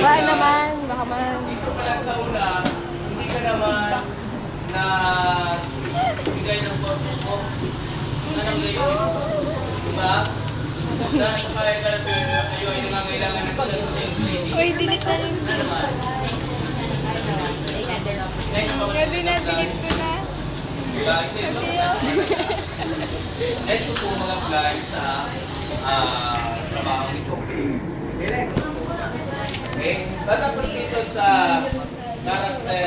Baka naman, baka man. Dito pa lang sa una, hindi ka naman na bigay ng purpose mo. Anong layunin mo? Diba? Dahil kaya ka lang kayo ay nangangailangan ng sex lady. Uy, delete na rin. Ano naman? Gabi na, delete ko na. Next ko po mga vlog sa trabaho nito. Okay? Tatapos dito sa character